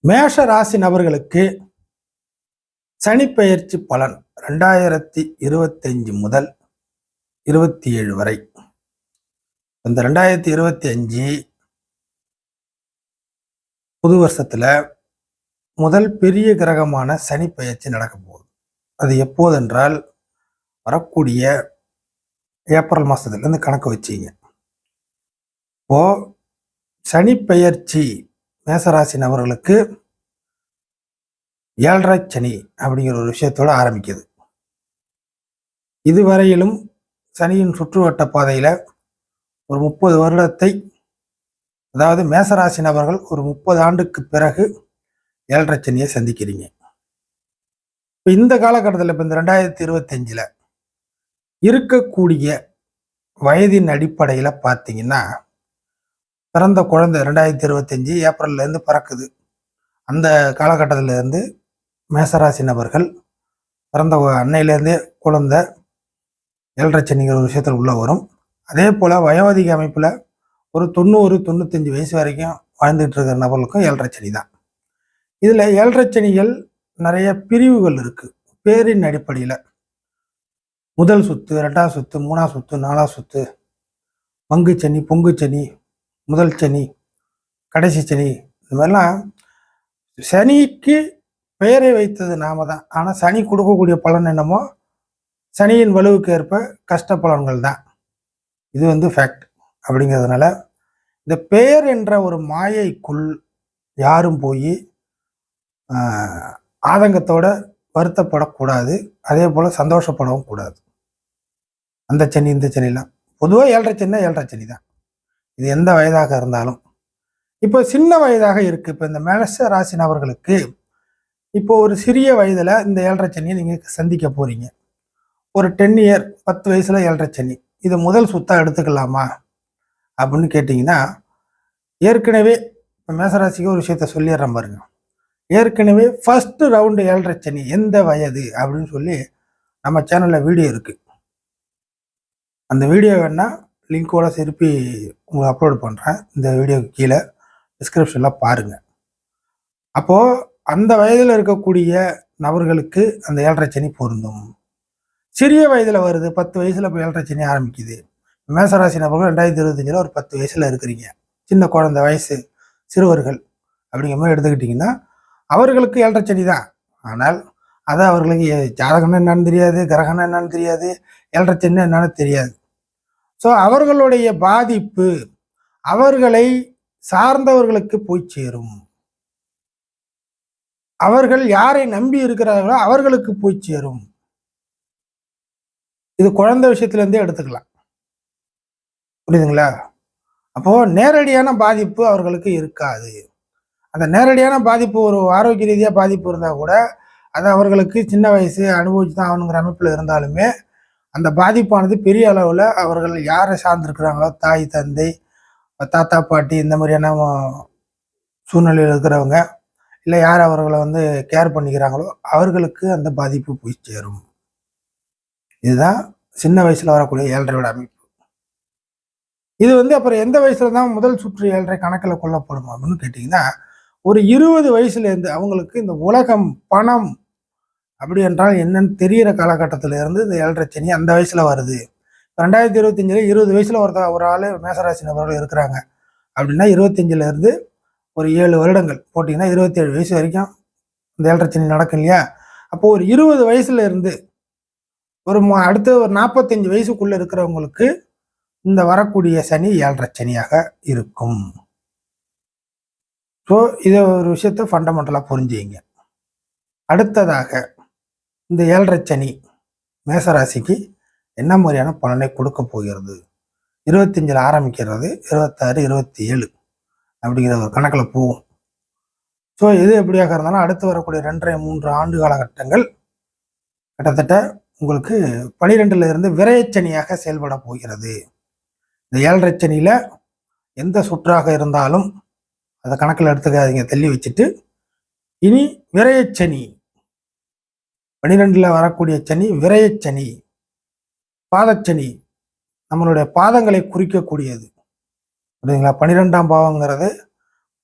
மேஷ ராசி நபர்களுக்கு சனிப்பெயர்ச்சி பலன் 2025 முதல் 27 வரை. இந்த 2025 புது வருஷத்துல முதல் பெரிய கிரகமான சனி பெயர்ச்சி நடக்க போகுது. அது எப்போதென்றால் வரக்கூடிய ஏப்ரல் மாசத்துலேருந்து கணக்கு வச்சிங்க. இப்போ சனி பெயர்ச்சி மேசராசி நபர்களுக்கு 7.5 சனி அப்படிங்கிற ஒரு விஷயத்தோடு ஆரம்பிக்குது. இதுவரையிலும் சனியின் சுற்றுவட்ட பாதையில் ஒரு 30 வருடத்தை, அதாவது மேசராசி நபர்கள் ஒரு 30 ஆண்டுக்கு பிறகு 7.5 சனியை சந்திக்கிறீங்க. இப்போ இந்த காலகட்டத்தில் இப்போ இந்த 2025 இருக்கக்கூடிய வயதின் அடிப்படையில் பார்த்தீங்கன்னா, பிறந்த குழந்தை 2025 ஏப்ரல்லேருந்து பிறக்குது. அந்த காலகட்டத்திலேருந்து மேசராசி நபர்கள் பிறந்த அன்னையிலேருந்தே குழந்தை 7.5 சனிங்கிற ஒரு விஷயத்தில் உள்ள வரும். அதே போல் வயோதிக அமைப்பில் ஒரு 90-95 வயசு வரைக்கும் வாழ்ந்துட்டு இருக்கிற நபர்களுக்கும் 7.5 சனி தான். இதில் 7.5 சனிகள் நிறைய பிரிவுகள் இருக்குது. பேரின் அடிப்படையில் முதல் சுத்து, 2ஆம் சுத்து, 3ஆம் சுத்து, 4ஆம் சுத்து, பங்கு சனி, பொங்கு சனி, முதல் சனி, கடைசி சனி, இந்த மாதிரிலாம் சனிக்கு பெயரை வைத்தது நாம தான். ஆனால் சனி கொடுக்கக்கூடிய பலன் என்னமோ சனியின் வலுவுக்கு ஏற்ப கஷ்ட பலன்கள் தான். இது ஃபேக்ட். அப்படிங்கிறதுனால இந்த பெயர் என்ற ஒரு மாயைக்குள் யாரும் போய் ஆதங்கத்தோட வருத்தப்படக்கூடாது. அதே போல் சந்தோஷப்படவும் கூடாது. அந்த சனி இந்த சனிலாம் பொதுவாக 7.5 சனினா 7.5 சனி தான். இது எந்த வயதாக இருந்தாலும். இப்போ சின்ன வயதாக இருக்குது. இப்போ இந்த மேஷ ராசி நபர்களுக்கு இப்போ ஒரு சிறிய வயதில் இந்த 7.5 சனியை நீங்கள் சந்திக்க போகிறீங்க. ஒரு 10 இயர் 10 வயசில் 7.5 சனி, இது முதல் சுத்தாக எடுத்துக்கலாமா அப்படின்னு கேட்டிங்கன்னா, ஏற்கனவே இப்போ மேசராசிக்கு ஒரு விஷயத்த சொல்லிடுறேன் பாருங்க. ஏற்கனவே ஃபர்ஸ்ட் ரவுண்டு 7.5 சனி எந்த வயது அப்படின்னு சொல்லி நம்ம சேனலில் வீடியோ இருக்குது. அந்த வீடியோ வேணால் லிங்கோட திருப்பி உங்களுக்கு அப்லோட் பண்ணுறேன். இந்த வீடியோக்கு கீழே டிஸ்கிரிப்ஷனில் பாருங்கள். அப்போது அந்த வயதில் இருக்கக்கூடிய நபர்களுக்கு அந்த 7.5 சனி பொருந்தும். சிறிய வயதில் வருது, 10 வயசில் இப்போ 7.5 சனி ஆரம்பிக்குது. மேசராசி நபர்கள் 2025 ஒரு 10 வயசில் இருக்கிறீங்க. சின்ன குழந்தை வயசு சிறுவர்கள் அப்படிங்கிற மாதிரி எடுத்துக்கிட்டிங்கன்னா அவர்களுக்கு 7.5 சனி தான். ஆனால் அது அவர்களுக்கு ஜாதகம்னா என்னன்னு தெரியாது, கிரகம்னா என்னன்னு தெரியாது, 7.5 சனி என்னன்னு தெரியாது. ஸோ அவர்களுடைய பாதிப்பு அவர்களை சார்ந்தவர்களுக்கு போய் சேரும். அவர்கள் யாரை நம்பி இருக்கிறார்களோ அவர்களுக்கு போய் சேரும். இது குழந்தை விஷயத்திலேருந்தே எடுத்துக்கலாம். புரியுதுங்களா? அப்போ நேரடியான பாதிப்பு அவர்களுக்கு இருக்காது. அந்த நேரடியான பாதிப்பு ஒரு ஆரோக்கிய ரீதியாக பாதிப்பு இருந்தால் கூட அது அவர்களுக்கு சின்ன வயசு அனுபவிச்சு தான் ஆகணுங்கிற அமைப்பில் இருந்தாலுமே அந்த பாதிப்பானது பெரிய அளவில் அவர்கள் யாரை சார்ந்திருக்கிறாங்களோ, தாய் தந்தை, தாத்தா பாட்டி, இந்த மாதிரியான சூழ்நிலையில் இருக்கிறவங்க, இல்லை யார் அவர்களை கேர் பண்ணிக்கிறாங்களோ அவர்களுக்கு அந்த பாதிப்பு போய் சேரும். இதுதான் சின்ன வயசுல வரக்கூடிய 7.5 அமைப்பு. இது அப்புறம் எந்த வயசுல தான் முதல் சுற்று 7.5 கணக்கில் கொள்ளப்படும் அப்படின்னு கேட்டிங்கன்னா, ஒரு 20 வயசுலேருந்து அவங்களுக்கு இந்த உலகம், பணம் அப்படி என்றால் என்னன்னு தெரிகிற காலகட்டத்தில் இருந்து இந்த 7.5 சனி அந்த வயசுல வருது. 2025 20 வயசுல ஒரு ஆள் மேசராசி நபர்கள் இருக்கிறாங்க அப்படின்னா 25 ஒரு 7 வருடங்கள் போட்டிங்கன்னா 27 வயசு வரைக்கும் இந்த 7.5 சனி நடக்கும் இல்லையா? அப்போ ஒரு 20 வயசுல இருந்து ஒரு அடுத்த ஒரு 45 வயசுக்குள்ள இருக்கிறவங்களுக்கு இந்த வரக்கூடிய சனி 7.5 சனியாக இருக்கும். ஸோ இதை ஒரு விஷயத்த ஃபண்டமெண்டலாக புரிஞ்சுங்க. அடுத்ததாக இந்த 7.5 சனி மேசராசிக்கு என்ன மாதிரியான பலனை கொடுக்க போகிறது? 25 ஆரம்பிக்கிறது, 26, 27 அப்படிங்கிற ஒரு கணக்கில் போகும். ஸோ இது எப்படியாக இருந்தாலும் அடுத்து வரக்கூடிய 2.5-3 ஆண்டு காலகட்டங்கள் கிட்டத்தட்ட உங்களுக்கு 12 இருந்து விரயச்சனியாக செயல்பட போகிறது. இந்த 7.5 சனியில் எந்த சுற்றாக இருந்தாலும் அதை கணக்கில் எடுத்துக்காதீங்க, தள்ளி வச்சுட்டு இனி விரயச்சனி 12 வரக்கூடிய சனி விரயச்சனி, பாதச்சனி, நம்மளுடைய பாதங்களை குறிக்கக்கூடியது. புரியுதுங்களா? 12ஆம் பாவங்கிறது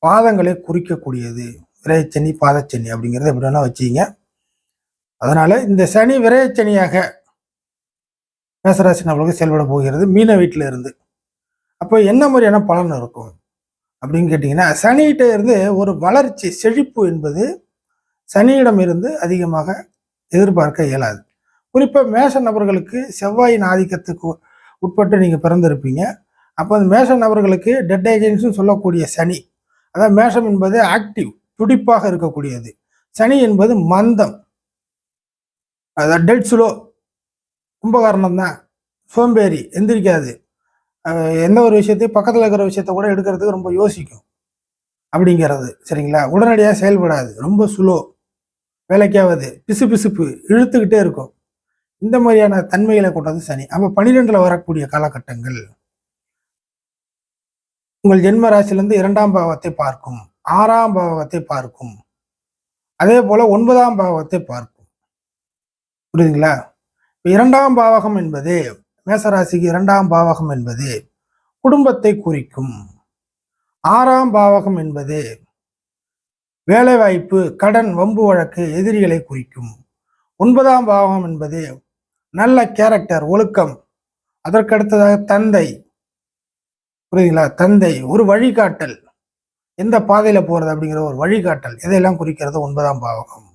பாதங்களை குறிக்கக்கூடியது. விரைச்சனி, பாதச்சனி அப்படிங்கிறத எப்படி வேணா வச்சுக்கிங்க. அதனால இந்த சனி விரைச்சனியாக மேசராசி நபர்களுக்கு செயல்பட போகிறது மீன வீட்டில் இருந்து. அப்போ என்ன மாதிரியான பலன் இருக்கும் அப்படின்னு கேட்டிங்கன்னா, சனிகிட்ட இருந்து ஒரு வளர்ச்சி, செழிப்பு என்பது சனியிடம் இருந்து அதிகமாக எதிர்பார்க்க இயலாது. குறிப்பாக மேஷ நபர்களுக்கு செவ்வாயின் ஆதிக்கத்துக்கு உட்பட்டு நீங்கள் பிறந்திருப்பீங்க. அப்போ அந்த மேஷ நபர்களுக்கு டெட் ஏஜென்ட்ஸ்னு சொல்லக்கூடிய சனி, அதாவது மேஷம் என்பது ஆக்டிவ், துடிப்பாக இருக்கக்கூடியது. சனி என்பது மந்தம், அதாவது டெட் ஸ்லோ, கும்பகாரணம் தான், சோம்பேறி, எந்திரிக்காது, எந்த ஒரு விஷயத்தையும் பக்கத்தில் இருக்கிற விஷயத்த கூட எடுக்கிறதுக்கு ரொம்ப யோசிக்கும் அப்படிங்கிறது. சரிங்களா? உடனடியாக செயல்படாது, ரொம்ப ஸ்லோ, வேலைக்காவது பிசு பிசுப்பு, இழுத்துக்கிட்டே இருக்கும். இந்த மாதிரியான தன்மைகளை கொண்டது சனி. அப்போ 12ல் வரக்கூடிய காலகட்டங்கள் உங்கள் ஜென்ம ராசியிலிருந்து 2ஆம் பாவத்தை பார்க்கும், 6ஆம் பாவத்தை பார்க்கும், அதே போல 9ஆம் பாவத்தை பார்க்கும். புரியுதுங்களா? 2ஆம் பாவகம் என்பது மேசராசிக்கு 2ஆம் பாவகம் என்பது குடும்பத்தை குறிக்கும். 6ஆம் பாவகம் என்பது வேலைவாய்ப்பு, கடன், வம்பு வழக்கு, எதிரிகளை குறிக்கும். 9ஆம் பாவகம் என்பது நல்ல கேரக்டர், ஒழுக்கம், அதற்கடுத்ததாக தந்தை. புரியுதுங்களா? தந்தை, ஒரு வழிகாட்டல், எந்த பாதையில போறது அப்படிங்கிற ஒரு வழிகாட்டல், இதையெல்லாம் குறிக்கிறது 9ஆம் பாவகம்.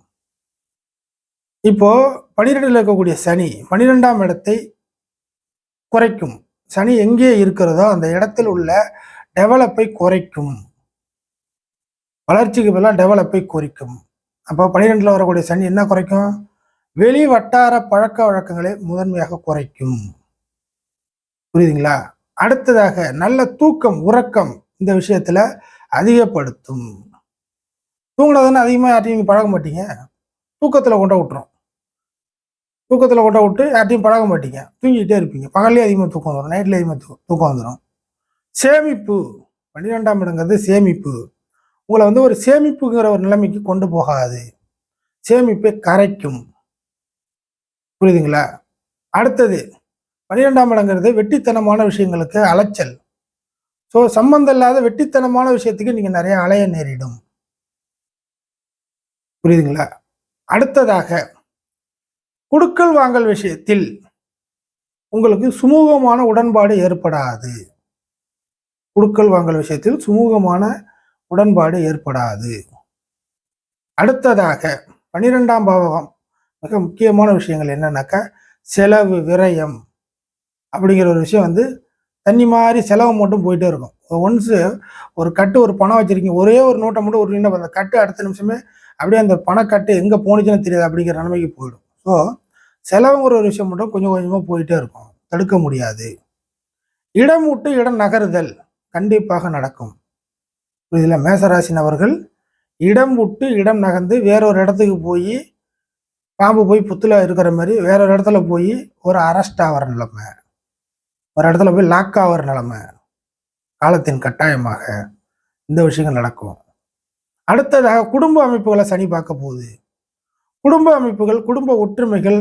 இப்போ 12ல் இருக்கக்கூடிய சனி 12ஆம் இடத்தை குறைக்கும். சனி எங்கே இருக்கிறதோ அந்த இடத்தில் உள்ள டெவலப்பை குறைக்கும், வளர்ச்சிக்கு பதிலாக டெவலப்பை குறைக்கும். அப்போ 12ல் வரக்கூடிய சனி என்ன குறைக்கும்? வெளி வட்டார பழக்க வழக்கங்களை முதன்மையாக குறைக்கும். புரியுதுங்களா? அடுத்ததாக நல்ல தூக்கம், உறக்கம் இந்த விஷயத்துல அதிகப்படுத்தும். தூங்கினதுன்னு அதிகமாக யார்ட்டையும் நீங்கள் பழக மாட்டீங்க, தூக்கத்தில் கொண்ட விட்டுரும். தூக்கத்தில் கொண்ட விட்டு யார்ட்டையும் பழக மாட்டீங்க, தூங்கிக்கிட்டே இருப்பீங்க. பகல்லே அதிகமாக தூக்கம் வந்துடும், நைட்லேயே அதிகமாக தூக்கம் வந்துடும். சேமிப்பு, 12ஆம் இடங்கிறது சேமிப்பு. உங்களை வந்து ஒரு சேமிப்புங்கிற ஒரு நிலைமைக்கு கொண்டு போகாது, சேமிப்பை கரைக்கும். புரியுதுங்களா? அடுத்தது 12ஆம் இடங்கிறது வெட்டித்தனமான விஷயங்களுக்கு அலைச்சல். ஸோ சம்பந்தம் இல்லாத வெட்டித்தனமான விஷயத்துக்கு நீங்க நிறைய அலைய நேரிடும். புரியுதுங்களா? அடுத்ததாக குடுக்கல் வாங்கல் விஷயத்தில் உங்களுக்கு சுமூகமான உடன்பாடு ஏற்படாது. குடுக்கல் வாங்கல் விஷயத்தில் சுமூகமான உடன்பாடு ஏற்படாது. அடுத்ததாக 12ஆம் பாவகம் மிக முக்கியமான விஷயங்கள் என்னன்னாக்கா, செலவு, விரயம் அப்படிங்கிற ஒரு விஷயம் வந்து தண்ணி மாதிரி செலவு மட்டும் போயிட்டே இருக்கும். ஒன்ஸு ஒரு கட்டு, ஒரு பணம் வச்சிருக்கீங்க, ஒரே ஒரு நோட்டை மட்டும் ஒரு நின்று அந்த கட்டு அடுத்த நிமிஷமே அப்படியே அந்த பணக்கட்டு எங்கே போணுச்சுன்னு தெரியாது அப்படிங்கிற நிலைமைக்கு போயிடும். ஸோ செலவுங்கிற ஒரு விஷயம் மட்டும் கொஞ்சம் கொஞ்சமாக போயிட்டே இருக்கும், தடுக்க முடியாது. இடம் விட்டு இடம் நகருதல் கண்டிப்பாக நடக்கும். இதில் மேசராசி நபர்கள் இடம் விட்டு இடம் நகர்ந்து வேறொரு இடத்துக்கு போய், பாம்பு போய் புத்துல இருக்கிற மாதிரி வேற ஒரு இடத்துல போய் ஒரு அரெஸ்ட் ஆகிற நிலைமை, ஒரு இடத்துல போய் லாக் ஆகிற நிலைமை காலத்தின் கட்டாயமாக இந்த விஷயங்கள் நடக்கும். அடுத்ததாக குடும்ப அமைப்புகளை சனி பார்க்க போகுது. குடும்ப அமைப்புகள், குடும்ப ஒற்றுமைகள்,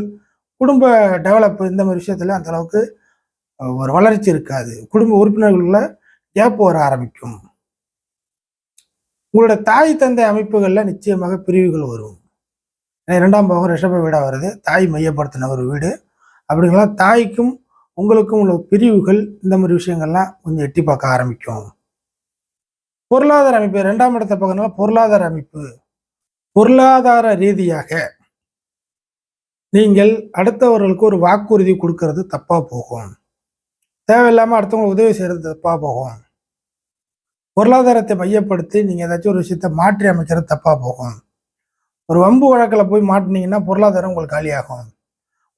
குடும்ப டெவலப் இந்த மாதிரி விஷயத்துல அந்த அளவுக்கு ஒரு வளர்ச்சி இருக்காது. குடும்ப உறுப்பினர்களுக்குள்ள கேப் வர ஆரம்பிக்கும். உங்களோட தாய் தந்தை அமைப்புகள்ல நிச்சயமாக பிரிவுகள் வரும். 2ஆம் பாவம் ரிஷப வீடா வருது, தாய் மையப்படுத்தின ஒரு வீடு. அப்படிங்களா தாய்க்கும் உங்களுக்கும் உள்ள பிரிவுகள், இந்த மாதிரி விஷயங்கள்லாம் கொஞ்சம் எட்டி பார்க்க ஆரம்பிக்கும். பொருளாதார அமைப்பு 2ஆம் இடத்தை பார்க்கறதுனால பொருளாதார அமைப்பு, பொருளாதார ரீதியாக நீங்கள் அடுத்தவர்களுக்கு ஒரு வாக்குறுதி கொடுக்கறது தப்பா போகும். தேவையில்லாம அடுத்தவங்களுக்கு உதவி செய்யறது தப்பா போகும். பொருளாதாரத்தை மையப்படுத்தி நீங்க ஏதாச்சும் ஒரு விஷயத்த மாற்றி அமைக்கிறது தப்பா போகும். ஒரு வம்பு வழக்கில் போய் மாட்டினீங்கன்னா பொருளாதாரம் உங்களுக்கு காலியாகும்.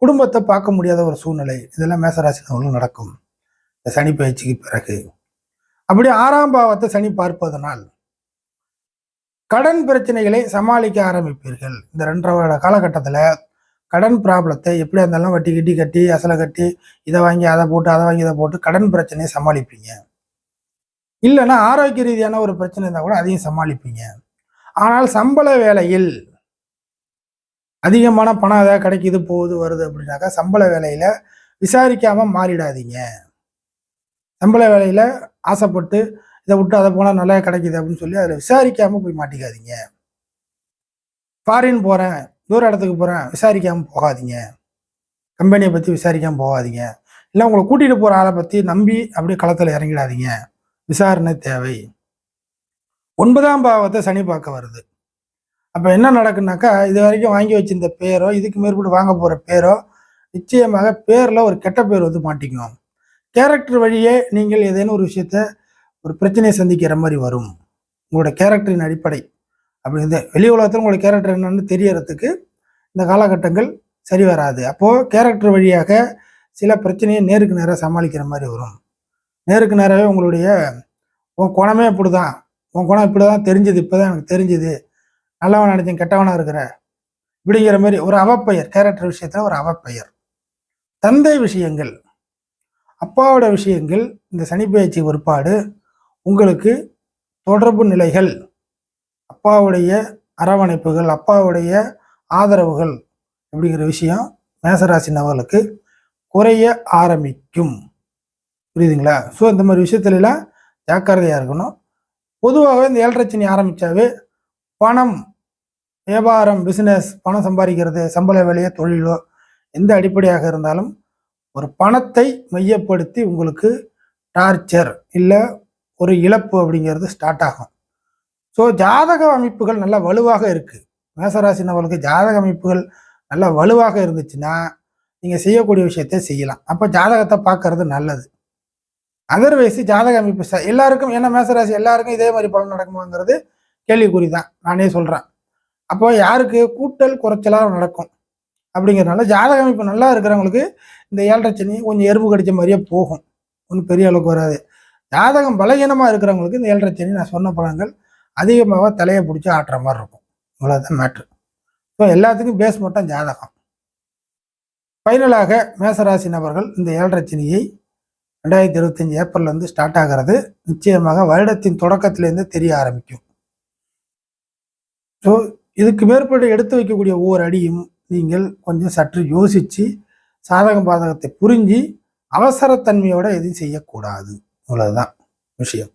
குடும்பத்தை பார்க்க முடியாத ஒரு சூழ்நிலை, இதெல்லாம் மேசராசினவர்களும் நடக்கும் இந்த சனி பயிற்சிக்கு பிறகு. அப்படி 6ஆம் பாவத்தை சனி பார்ப்பதனால் கடன் பிரச்சனைகளை சமாளிக்க ஆரம்பிப்பீர்கள். இந்த 2.5 வருட காலகட்டத்தில் கடன் ப்ராப்ளத்தை எப்படியா இருந்தாலும் வட்டி கிட்டி கட்டி, அசலை கட்டி, இதை வாங்கி அதை போட்டு, அதை வாங்கி இதை போட்டு கடன் பிரச்சனையை சமாளிப்பீங்க. இல்லைன்னா ஆரோக்கிய ரீதியான ஒரு பிரச்சனை இருந்தால் கூட அதையும் சமாளிப்பீங்க. ஆனால் சம்பள வேலையில் அதிகமான பணம் ஏதாவது கிடைக்குது, போகுது, வருது அப்படின்னாக்கா சம்பள வேலையில விசாரிக்காம மாறிடாதீங்க. சம்பள வேலையில ஆசைப்பட்டு இதை விட்டு அதை போனால் நல்லா கிடைக்குது அப்படின்னு சொல்லி அதில் விசாரிக்காம போய் மாட்டிக்காதீங்க. ஃபாரின் போகிறேன், தூர இடத்துக்கு போகிறேன், விசாரிக்காமல் போகாதீங்க. கம்பெனியை பற்றி விசாரிக்காமல் போகாதீங்க. இல்லை உங்களை கூட்டிகிட்டு போகிற ஆளை பற்றி நம்பி அப்படியே களத்தில் இறங்கிடாதீங்க. விசாரணை தேவை. 9ஆம் பாவத்தை சனி பார்க்க வருது. அப்போ என்ன நடக்குனாக்கா, இது வரைக்கும் வாங்கி வச்சிருந்த பேரோ, இதுக்கு மேற்பட்டு வாங்க போகிற பேரோ, நிச்சயமாக பேரில் ஒரு கெட்ட பேர் வந்து மாட்டிக்கும். கேரக்டர் வழியே நீங்கள் ஏதேனும் ஒரு விஷயத்த, ஒரு பிரச்சனையை சந்திக்கிற மாதிரி வரும். உங்களோட கேரக்டரின் அடிப்படை அப்படி வெளி உலகத்தில் உங்களோட கேரக்டர் என்னன்னு தெரியறதுக்கு இந்த காலகட்டங்கள் சரி வராது. அப்போது கேரக்டர் வழியாக சில பிரச்சனையை நேருக்கு நேராக சமாளிக்கிற மாதிரி வரும். நேருக்கு நேராகவே உங்களுடைய உன் குணமே இப்படி தான், உன் குணம் இப்படி தான் தெரிஞ்சுது, இப்போ தான் எனக்கு தெரிஞ்சுது, நல்லவன் நினைச்சேன் கெட்டவனாக இருக்கிற இப்படிங்கிற மாதிரி ஒரு அவப்பெயர், கேரக்டர் விஷயத்தில் ஒரு அவப்பெயர். தந்தை விஷயங்கள், அப்பாவோட விஷயங்கள் இந்த சனிப்பெயர்ச்சி ஒருபாடு உங்களுக்கு தொடர்பு நிலைகள், அப்பாவுடைய அரவணைப்புகள், அப்பாவுடைய ஆதரவுகள் அப்படிங்கிற விஷயம் மேசராசி நபர்களுக்கு குறைய ஆரம்பிக்கும். புரியுதுங்களா? ஸோ இந்த மாதிரி விஷயத்துலலாம் ஜாக்கிரதையாக இருக்கணும். பொதுவாகவே இந்த 7.5 சனி ஆரம்பித்தாவே பணம், வியாபாரம், பிஸ்னஸ், பணம் சம்பாதிக்கிறது, சம்பள வேலையோ தொழிலோ எந்த அடிப்படையாக இருந்தாலும் ஒரு பணத்தை மையப்படுத்தி உங்களுக்கு டார்ச்சர் இல்லை ஒரு இழப்பு அப்படிங்கிறது ஸ்டார்ட் ஆகும். ஸோ ஜாதக அமைப்புகள் நல்லா வலுவாக இருக்குது. மேசராசி நபர்களுக்கு ஜாதக அமைப்புகள் நல்லா வலுவாக இருந்துச்சுன்னா நீங்கள் செய்யக்கூடிய விஷயத்தை செய்யலாம். அப்போ ஜாதகத்தை பார்க்கறது நல்லது. அதர்வைஸ் ஜாதக அமைப்பு எல்லாருக்கும், ஏன்னா மேசராசி எல்லாருக்கும் இதே மாதிரி பலன் நடக்குமாங்கிறது கேள்விக்குறி தான், நானே சொல்கிறேன். அப்போ யாருக்கு கூட்டல் குறைச்சலாக நடக்கும் அப்படிங்கிறதுனால ஜாதக அமைப்பு நல்லா இருக்கிறவங்களுக்கு இந்த 7.5 சனி கொஞ்சம் எறும்பு கடிச்ச மாதிரியே போகும், ஒன்றும் பெரிய அளவுக்கு வராது. ஜாதகம் பலகீனமாக இருக்கிறவங்களுக்கு இந்த 7.5 சனி நான் சொன்ன பலன்கள் அதிகமாக தலையை பிடிச்சி ஆட்டுற மாதிரி இருக்கும். இவ்வளோதான் மேட்ரு. ஸோ எல்லாத்துக்கும் பேஸ் மட்டும் ஜாதகம். ஃபைனலாக மேசராசி நபர்கள் இந்த 7.5 சனியை 2025 ஏப்ரல்லேருந்து ஸ்டார்ட் ஆகிறது நிச்சயமாக வருடத்தின் தொடக்கத்திலேருந்து தெரிய ஆரம்பிக்கும். ஸோ இதுக்கு மேற்பட்டு எடுத்து வைக்கக்கூடிய ஒவ்வொரு அடியும் நீங்கள் கொஞ்சம் சற்று யோசித்து சாதக பாதகத்தை புரிஞ்சு அவசரத்தன்மையோட எதுவும் செய்யக்கூடாது. இவ்வளவுதான் விஷயம்.